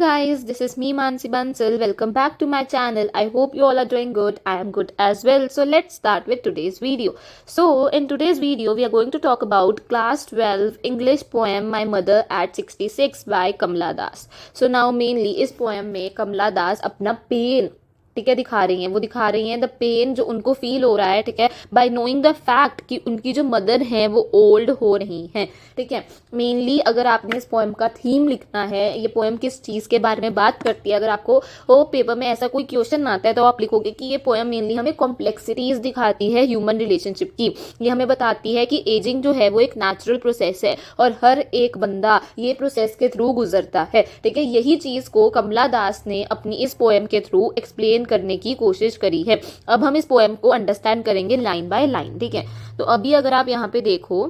guys, this is me Mansi Bansal. Welcome back to my channel. I hope you all are doing good. I am good as well. So let's start with today's video. So in today's video, we are going to talk about class 12 English poem My Mother at 66 by Kamala Das. So now mainly इस poem में Kamala Das अपना pain ठीक है दिखा रही हैं the pen जो उनको फील हो रहा है, ठीक है, बाय नोइंग द फैक्ट कि उनकी जो मदर है वो ओल्ड हो रही हैं, ठीक है। मेनली अगर आपने इस पोएम का थीम लिखना है, ये पोएम किस चीज़ के बारे में बात करती है, अगर आपको वो पेपर में ऐसा कोई क्वेश्चन आता है तो आप लिखोगे कि ये पोएम मेनली हमें कॉम्प्लेक्सिटीज दिखाती है ह्यूमन रिलेशनशिप की। ये हमें बताती है कि एजिंग जो है वो एक नेचुरल प्रोसेस है और हर एक बंदा ये प्रोसेस के थ्रू गुजरता है, ठीक है। यही चीज़ को कमला दास ने अपनी इस पोएम के थ्रू एक्सप्लेन करने की कोशिश करी है। अब हम इस पोएम को अंडरस्टैंड करेंगे लाइन बाय लाइन, ठीक है। तो अभी अगर आप यहाँ पे देखो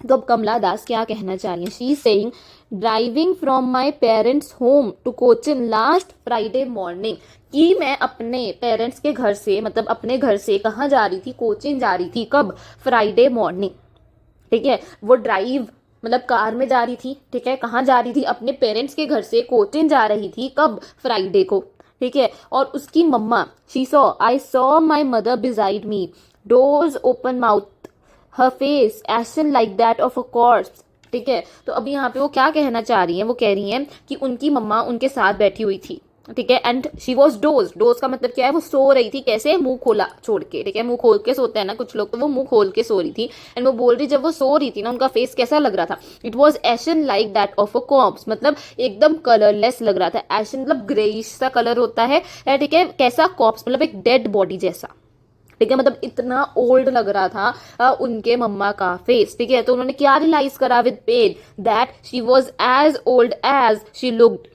तो अब कमला दास क्या कहना चाह रही है। She saying driving from my parents home to Cochin last Friday morning, कि मैं अपने पेरेंट्स के घर से मतलब अपने घर से कहाँ जा रही थी, कोचिन जा रही थी। कब? फ्राइडे मॉर्निंग, ठीक है। वो ड्राइव मतलब कार में जा रही थी, ठीक है। कहाँ जा रही थी? अपने पेरेंट्स के घर से कोचिन जा रही थी। कब? फ्राइडे को, ठीक है। और उसकी mamma she saw I saw my mother beside me, doors open mouth, her face ashen like that of a corpse, ठीक है। तो अभी यहाँ पे वो क्या कहना चाह रही हैं, वो कह रही हैं कि उनकी मम्मा उनके साथ बैठी हुई थी, ठीक है। एंड शी वॉज डोज का मतलब क्या है? वो सो रही थी। कैसे? मुंह खोला छोड़ के, ठीक है। मुंह खोल के सोते हैं ना कुछ लोग, तो वो मुंह खोल के सो रही थी। एंड वो बोल रही जब वो सो रही थी ना, उनका फेस कैसा लग रहा था? It was ation like that of a corps, मतलब एकदम कलरलेस लग रहा था। एशन मतलब ग्रेइश सा कलर होता है, ठीक है। कैसा? कॉर्प्स मतलब एक डेड बॉडी जैसा, ठीक है। मतलब इतना ओल्ड लग रहा था उनके मम्मा का फेस, ठीक है। तो उन्होंने क्या रियलाइज करा with pain? That she was as old as she looked,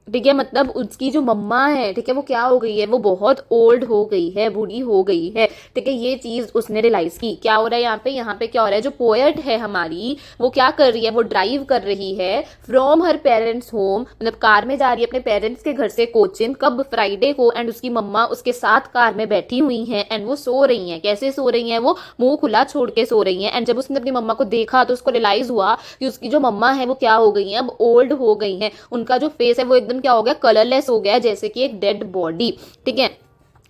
ठीक है। मतलब उसकी जो मम्मा है, ठीक है, वो क्या हो गई है? वो बहुत ओल्ड हो गई है, बूढ़ी हो गई है, ठीक है। ये चीज उसने रियलाइज की। क्या हो रहा है यहाँ पे क्या हो रहा है? जो पोएट है हमारी, वो क्या कर रही है? वो ड्राइव कर रही है फ्रॉम हर पेरेंट्स होम, मतलब कार में जा रही है अपने पेरेंट्स के घर से कोचिन। कब? फ्राइडे को। एंड उसकी मम्मा उसके साथ कार में बैठी हुई है एंड वो सो रही हैं। कैसे सो रही हैं? वो मुंह खुला छोड़ के सो रही हैं। एंड जब उसने अपनी मम्मा को देखा तो उसको रियलाइज हुआ कि उसकी जो मम्मा है वो क्या हो गई है? अब ओल्ड हो गई है। उनका जो फेस है वो एकदम क्या हो गया? कलरलेस हो गया, जैसे कि एक डेड बॉडी, ठीक है।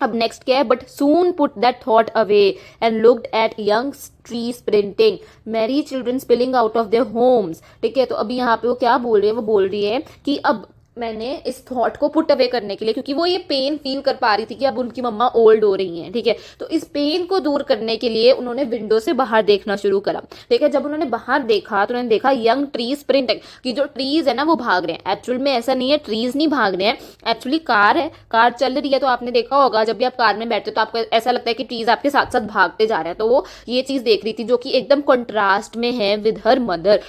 अब नेक्स्ट क्या है? But soon put that thought away and looked at young tree sprinting, Mary children spilling out of their homes, ठीक है। तो अभी यहाँ पे वो क्या बोल रही है? वो बोल रही है कि अब मैंने इस थॉट को पुट अवे करने के लिए, क्योंकि वो ये पेन फील कर पा रही थी कि अब उनकी मम्मा ओल्ड हो रही हैं, ठीक है। तो इस पेन को दूर करने के लिए उन्होंने विंडो से बाहर देखना शुरू करा, ठीक है। जब उन्होंने बाहर देखा तो उन्होंने देखा यंग ट्री स्प्रिंटिंग, कि जो ट्रीज है ना वो भाग रहे हैं। एक्चुअल में ऐसा नहीं है, ट्रीज नहीं भाग रहे हैं, एक्चुअली कार है, कार चल रही है। तो आपने देखा होगा जब भी आप कार में बैठते हो तो आपको ऐसा लगता है कि ट्रीज आपके साथ साथ भागते जा रहे हैं। तो वो ये चीज देख रही थी जो कि एकदम कंट्रास्ट में है विद हर मदर,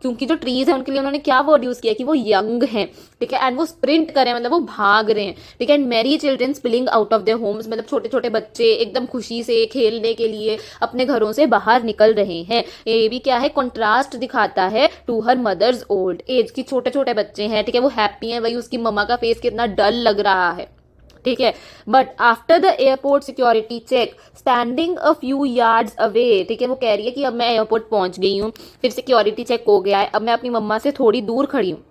क्योंकि जो ट्रीज है उनके लिए उन्होंने क्या वर्ड यूज किया कि वो यंग हैं, ठीक है। एंड वो स्प्रिंट कर रहे हैं, मतलब वो भाग रहे हैं, ठीक है। And Mary children spilling out of their homes, मतलब छोटे छोटे बच्चे एकदम खुशी से खेलने के लिए अपने घरों से बाहर निकल रहे हैं। ये भी क्या है? कंट्रास्ट दिखाता है to her mother's old age, की छोटे छोटे बच्चे हैं, ठीक है, वो हैप्पी हैं। वही उसकी मम्मा का फेस कितना डल लग रहा है, ठीक है। But after the airport security check standing a few yards away, ठीक है। वो कह रही है कि अब मैं एयरपोर्ट पहुंच गई हूँ, फिर सिक्योरिटी चेक हो गया है, अब मैं अपनी मम्मा से थोड़ी दूर खड़ी हूँ।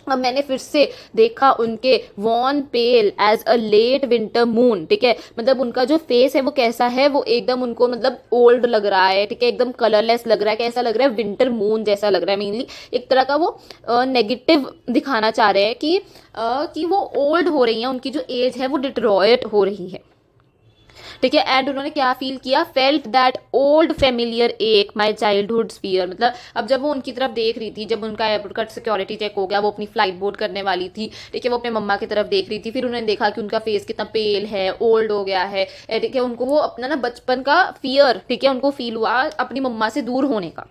अब मैंने फिर से देखा उनके wan pale as a late winter moon, ठीक है। मतलब उनका जो फेस है वो कैसा है? वो एकदम उनको मतलब ओल्ड लग रहा है, ठीक है, एकदम कलरलेस लग रहा है। कैसा लग रहा है? विंटर मून जैसा लग रहा है। मेनली एक तरह का वो नेगेटिव दिखाना चाह रहे हैं कि वो ओल्ड हो रही हैं, उनकी जो एज है वो डिट्रॉयट हो रही है, ठीक है। एंड उन्होंने क्या फील किया? फेल्ट दैट ओल्ड फेमिलियर एक माई चाइल्डहुड फियर, मतलब अब जब वो उनकी तरफ देख रही थी, जब उनका एयरपोर्ट का सिक्योरिटी चेक हो गया, वो अपनी फ्लाइट बोर्ड करने वाली थी, ठीक है, वो अपने मम्मा की तरफ देख रही थी, फिर उन्होंने देखा कि उनका फेस कितना पेल है, ओल्ड हो गया है, ठीक है। उनको वो अपना ना बचपन का फियर, ठीक है, उनको फील हुआ अपनी मम्मा से दूर होने का,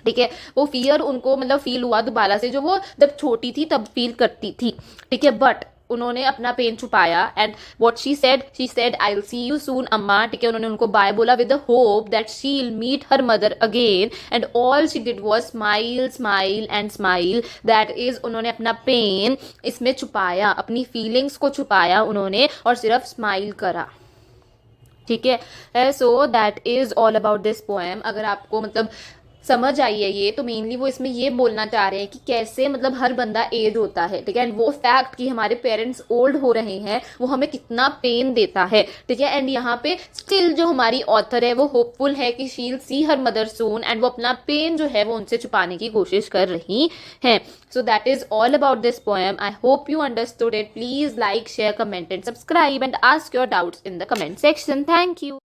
ठीक है। वो फियर उनको मतलब फील हुआ दोबारा से, जो वो जब छोटी थी तब फील करती थी, ठीक है। बट उन्होंने अपना पेन छुपाया। And what she said I will see you soon amma, ठीक है। उन्होंने उनको बाय बोला with the hope that she will meet her mother again. And all she did was smile smile and smile, that is उन्होंने अपना pen इसमें छुपाया, अपनी फीलिंग्स को छुपाया उन्होंने और सिर्फ स्माइल करा, ठीक है। So that is all about this poem. अगर आपको मतलब समझ आई है ये, तो मेनली वो इसमें ये बोलना चाह रहे हैं कि कैसे मतलब हर बंदा एज होता है, ठीक है, एंड वो फैक्ट कि हमारे पेरेंट्स ओल्ड हो रहे हैं वो हमें कितना पेन देता है, ठीक है। एंड यहाँ पे स्टिल जो हमारी ऑथर है वो होपफुल है कि शील सी हर मदर सून, एंड वो अपना पेन जो है वो उनसे छुपाने की कोशिश कर रही हैं। So that is all about this poem. I hope you understood it. Please like, share, comment and subscribe and ask your doubts in the comment section. Thank you.